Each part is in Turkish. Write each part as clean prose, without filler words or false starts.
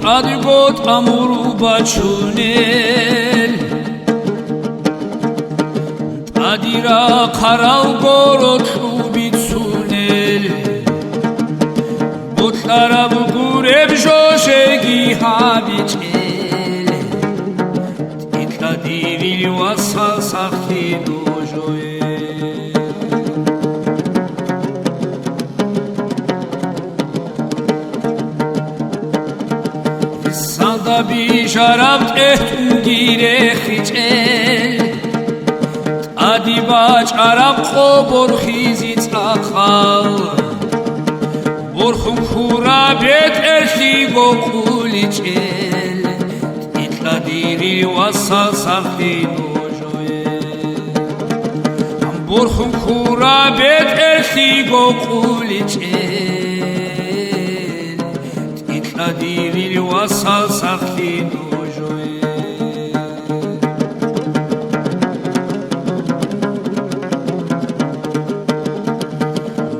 Adgot amuru baçunel Adira karal gorotlu bitsunel Butlara bugureb joshegi habitel Titla diril wasal sakti dojoel Sada bişarabt ehtugire xiçel Adi baç arab qobor xizit aqal Borxum xurabet erxi goquliçel Itla diri wasal saxti dojoel Borxum xurabet erxi goquliçel Diril wasal sakti dojoel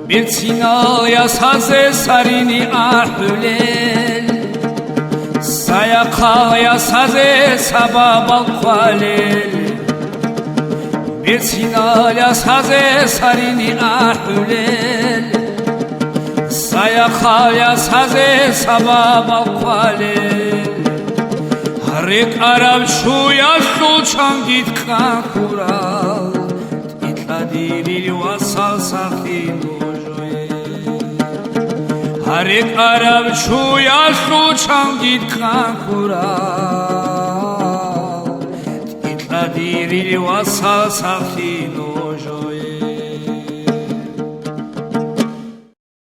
Birtsinal yasaze sarini ahulel Sayakal yasaze sababal qalel Birtsinal yasaze sarini ahulel Sayakal yasaze sababal qalel Harek arab şu yaşlı çangit kakural Itla diril wasal sakti dojoel Harek arab şu yaşlı çangit kakural Itla diril wasal sakti dojoel